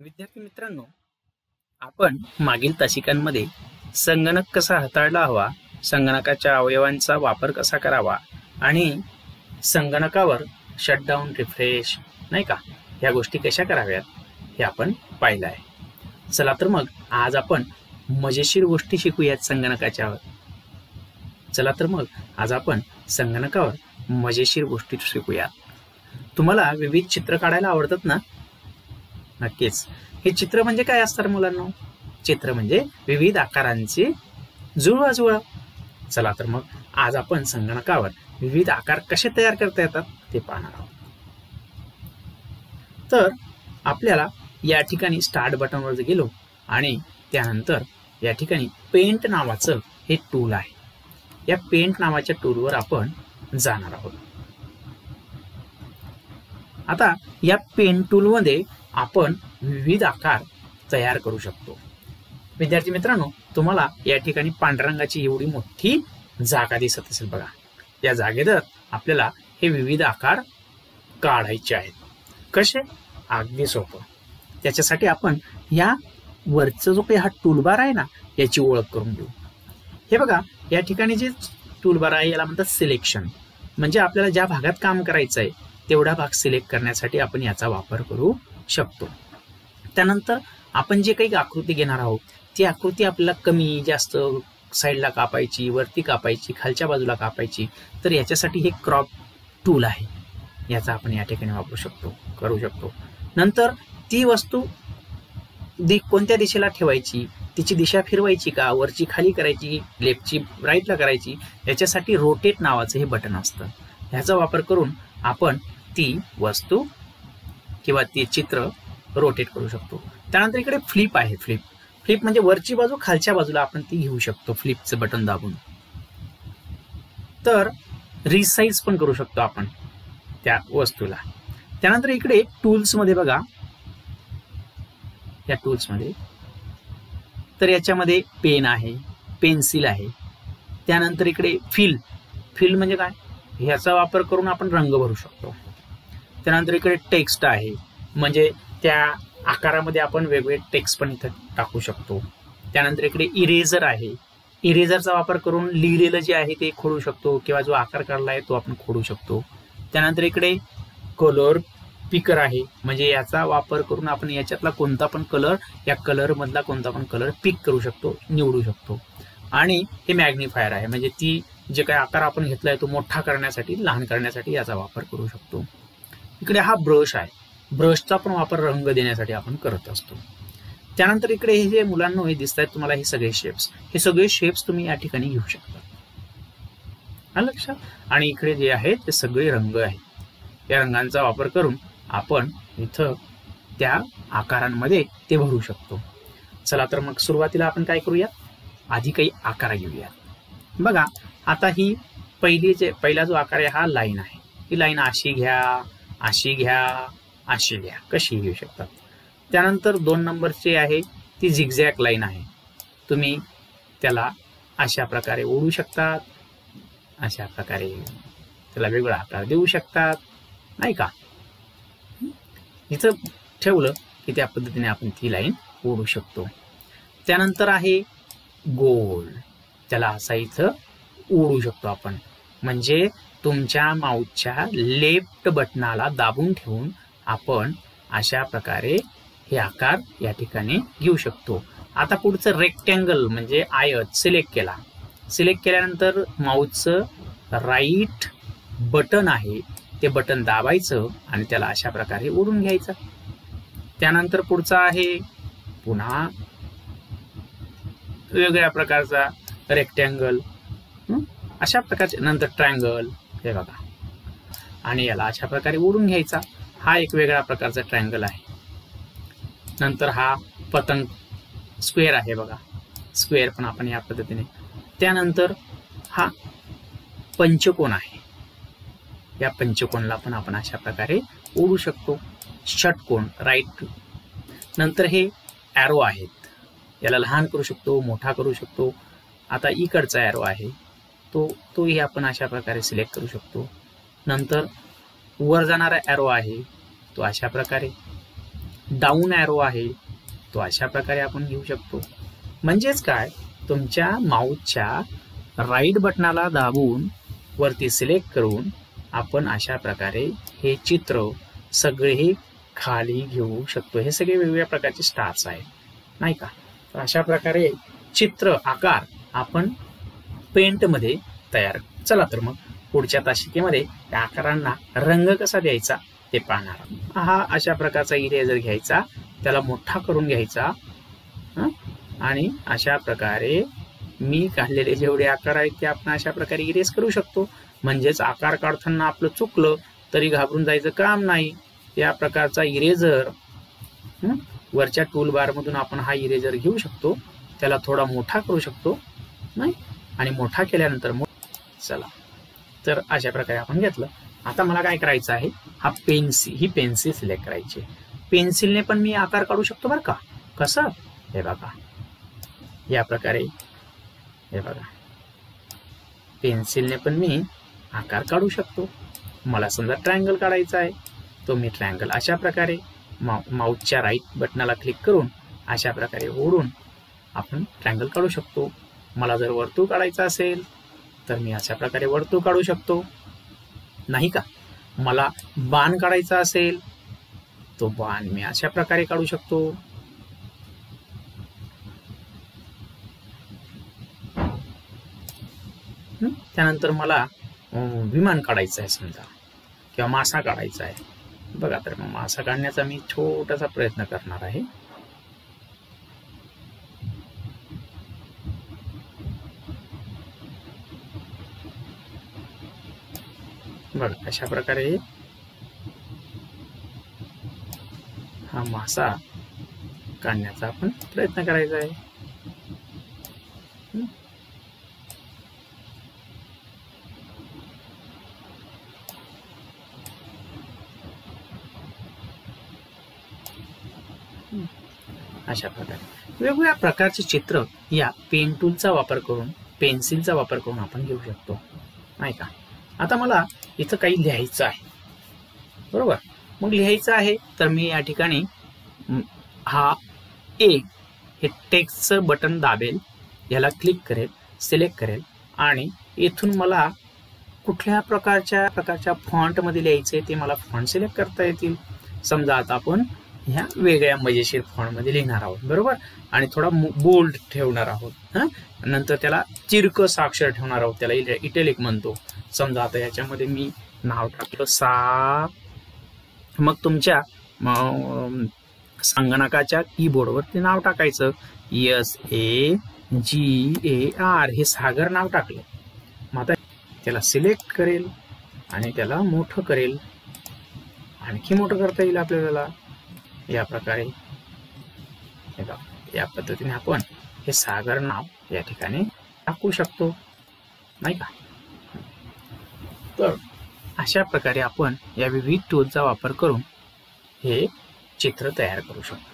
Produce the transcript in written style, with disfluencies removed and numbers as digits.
विद्यार्थी मित्रांनो, आपण मागील तासिकांमध्ये संगणक कसा हाताळला हवा, संगणकाच्या अवयवांचा वापर कसा करावा आणि संगणकावर शटडाऊन, रिफ्रेश नाही का, ह्या गोष्टी कशा कराव्यात हे आपण पाहिलं आहे. चला तर मग आज आपण मजेशीर गोष्टी शिकूयात संगणकाच्यावर. चला तर मग आज आपण संगणकावर मजेशीर गोष्टी शिकूयात. तुम्हाला विविध चित्र काढायला आवडतात ना? नक्कीच. हे चित्र म्हणजे काय असतात मुलांनो? चित्र म्हणजे विविध आकारांची जुळवाजुळव. चला तर मग आज आपण संगणकावर विविध आकार कसे तयार करता येतात ते पाहणार आहोत. तर आपल्याला या ठिकाणी स्टार्ट बटनवर गेलो आणि त्यानंतर या ठिकाणी पेंट नावाचं हे टूल आहे. या पेंट नावाच्या टूलवर आपण जाणार आहोत. आता या पेन टूलमध्ये आपण विविध आकार तयार करू शकतो. विद्यार्थी मित्रांनो, तुम्हाला या ठिकाणी पांढऱ्या रंगाची एवढी मोठी जागा दिसत असेल बघा. या जागेत आपल्याला हे विविध आकार काढायचे आहेत. कसे? अगदी सोपं. त्याच्यासाठी आपण या वरचा जो काही हा टूलबार आहे ना, याची ओळख करून घेऊ. हे बघा, या ठिकाणी जे टूलबार आहे याला म्हणतात सिलेक्शन. म्हणजे आपल्याला ज्या भागात काम करायचं आहे तेवढा भाग सिलेक्ट करण्यासाठी आपण याचा वापर करू शकतो. त्यानंतर आपण जे काही आकृती घेणार आहोत ती आकृती आपल्याला कमी जास्त साईडला कापायची, वरती कापायची, खालच्या बाजूला कापायची, तर याच्यासाठी हे क्रॉप टूल आहे. याचा आपण या ठिकाणी वापरू शकतो, करू शकतो. नंतर ती वस्तू कोणत्या दिशेला ठेवायची, तिची दिशा फिरवायची का, वरची खाली करायची, लेफ्टची राईटला करायची, याच्यासाठी रोटेट नावाचं हे बटन असतं. ह्याचा वापर करून आपण ती वस्तू किंवा ते चित्र रोटेट करू शकतो. त्यानंतर इकडे फ्लिप आहे. फ्लिप म्हणजे वरची बाजू खालच्या बाजूला आपण ती घेऊ शकतो फ्लिपचं बटन दाबून. तर रिसाइज पण करू शकतो आपण त्या वस्तूला. त्यानंतर इकडे टूल्स मध्ये बघा, या टूल्स मध्ये तर याच्यामध्ये पेन आहे, पेन्सिल आहे. त्यानंतर इकडे फिल म्हणजे काय, ह्याचा वापर करून आपण रंग भरू शकतो. त्यानंतर इकडे टेक्स्ट आहे, म्हणजे त्या आकारामध्ये आपण वेगवेगळे टेक्स्ट पण इथं टाकू शकतो. त्यानंतर इकडे इरेजर आहे. इरेजरचा वापर करून लिहिलेलं जे आहे ते खोडू शकतो किंवा जो आकार काढला आहे तो आपण खोडू शकतो. त्यानंतर इकडे कलर पिकर आहे, म्हणजे याचा वापर करून आपण याच्यातला कोणता पण कलर, या कलर मधला कोणता पण कलर पिक करू शकतो, निवडू शकतो. आणि हे मॅग्निफायर आहे, म्हणजे ती जे काही आकार आपण घेतलाय तो मोठा करण्यासाठी, लहान करण्यासाठी याचा वापर करू शकतो. इकडे हा ब्रश आहे. ब्रशचा पण वापर रंग देण्यासाठी आपण करत असतो. त्यानंतर इकडे हे जे मुलांना हे दिसत आहेत तुम्हाला, हे सगळे शेप्स तुम्ही या ठिकाणी घेऊ शकता. आलं लक्षात? आणि इकडे जे आहेत ते सगळे रंग आहेत. या रंगांचा वापर करून आपण इथं त्या आकारांमध्ये ते भरू शकतो. चला तर मग सुरुवातीला आपण काय करूयात, आधी काही आकार घेऊयात. बघा, आता ही पहिला जो आकार आहे हा लाईन आहे. ही लाईन अशी घ्या, अशी घ्या, अशी घ्या, कशी घेऊ शकतात. त्यानंतर 2 नंबरची आहे ती झिगझॅग लाईन आहे. तुम्ही त्याला अशा प्रकारे ओढू शकतात, अशा प्रकारे त्याला वेगळा आकार देऊ शकतात, नाही का. इथं ठेवलं की त्या पद्धतीने आपण ती लाईन ओढू शकतो. त्यानंतर आहे गोल, त्याला असा इथं ओढू शकतो आपण. म्हणजे तुमच्या माऊसच्या लेफ्ट बटनाला दाबून ठेवून आपण अशा प्रकारे हे आकार या ठिकाणी घेऊ शकतो. आता पुढचं रेक्टँगल म्हणजे आयत सिलेक्ट केला. सिलेक्ट केल्यानंतर माऊसचं राईट बटन आहे ते बटन दाबायचं आणि त्याला अशा प्रकारे ओढून घ्यायचं. त्यानंतर पुढचा आहे पुन्हा वेगळ्या प्रकारचा रेक्टँगल, अशा प्रकारचे. नंतर ट्रायंगल, हे बघा, आणि याला अशा प्रकारे ओढून घ्यायचा. हा एक वेगळ्या प्रकारचा ट्रायंगल आहे. नंतर हा पतंग स्क्वेअर आहे बघा, स्क्वेअर पण आपण या पद्धतीने. त्यानंतर हा पंचकोन आहे. या पंचकोनला पण आपण अशा प्रकारे ओढू शकतो. षटकोन, राईट. नंतर हे ॲरो आहेत, याला लहान करू शकतो, मोठा करू शकतो. आता इकडचा ॲरो आहे तोही आपण अशा प्रकारे सिलेक्ट करू शकतो. नंतर वर जाणारा ॲरो आहे तो अशा प्रकारे. डाऊन ॲरो आहे तो अशा प्रकारे आपण घेऊ शकतो. म्हणजेच काय, तुमच्या माऊसच्या राईट बटनाला दाबून वरती सिलेक्ट करून आपण अशा प्रकारे हे चित्र सगळे खाली घेऊ शकतो. हे सगळे वेगवेगळ्या प्रकारचे स्टार्स आहेत नाही का. तर अशा प्रकारे चित्र आकार आपण पेंटमध्ये तयार. चला तर मग पुढच्या तासिकेमध्ये त्या आकारांना रंग कसा द्यायचा ते पाहणार. हा अशा प्रकारचा इरेजर घ्यायचा, त्याला मोठा करून घ्यायचा आणि अशा प्रकारे मी काढलेले जेवढे आकार आहेत ते आपण अशा प्रकारे इरेज करू शकतो. म्हणजेच आकार काढताना आपलं चुकलं तरी घाबरून जायचं काम नाही. या प्रकारचा इरेजर वरच्या टूल बार मधून आपण हा इरेजर घेऊ शकतो, त्याला थोडा मोठा करू शकतो नाही, आणि मोठा केल्यानंतर चला तर अशा प्रकारे आपण घेतलं. आता मला काय करायचं आहे, ही पेन्सिल सिलेक्ट करायची. पेन्सिलने पण मी आकार काढू शकतो बरं का. कसं, हे बघा या प्रकारे, हे बघा पेन्सिलने पण मी आकार काढू शकतो. मला समजा ट्रायंगल काढायचा आहे तो मी ट्रायंगल अशा प्रकारे माऊसच्या राईट बटनाला क्लिक करून अशा प्रकारे ओढून आपण ट्रायंगल काढू शकतो. मला जर वर्तुळ काढायचं असेल तर मी अशा प्रकारे वर्तुळ काढू शकतो नाही का. मला बाण काढायचा असेल तो बाण मी अशा प्रकारे काढू शकतो. त्यानंतर मला विमान काढायचं आहे समजा, किंवा मासा काढायचा आहे. बघा तर मग मासा काढण्याचा मी छोटासा प्रयत्न करणार आहे. बघा अशा प्रकारे हा मासा काढण्याचा आपण प्रयत्न करायचा आहे. अशा प्रकारे वेगवेगळ्या प्रकारचे चित्र या पेन टूलचा वापर करून, पेन्सिलचा वापर करून आपण घेऊ शकतो नाही का. आता मला इथं काही लिहायचं आहे बरोबर. मग लिहायचं आहे तर मी या ठिकाणी हा हे टेक्स्टचं बटन दाबेल, याला क्लिक करेल, सिलेक्ट करेल आणि इथून मला कुठल्या प्रकारच्या फॉन्टमध्ये लिहायचे ते मला फॉन्ट सिलेक्ट करता येतील. समजा आता आपण ह्या वेगळ्या मजेशीर फॉन्टमध्ये लिहिणार आहोत बरोबर, आणि थोडा बोल्ड ठेवणार आहोत. नंतर त्याला तिरकस अक्षर ठेवणार आहोत, त्याला इटॅलिक म्हणतो. समजा आता याच्यामध्ये मी नाव टाकलं सा, मग तुमच्या संगणकाच्या कीबोर्डवर ते नाव टाकायचं SAGAR, हे सागर नाव टाकलं. मग आता त्याला सिलेक्ट करेल आणि त्याला मोठं करेल, आणखी मोठं करता येईल आपल्याला या प्रकारे. या पद्धतीने आपण हे सागर नाव या ठिकाणी टाकू शकतो नाही का. तर अशा प्रकारे आपण या विविध टूलचा वापर करून हे चित्र तयार करू शकतो.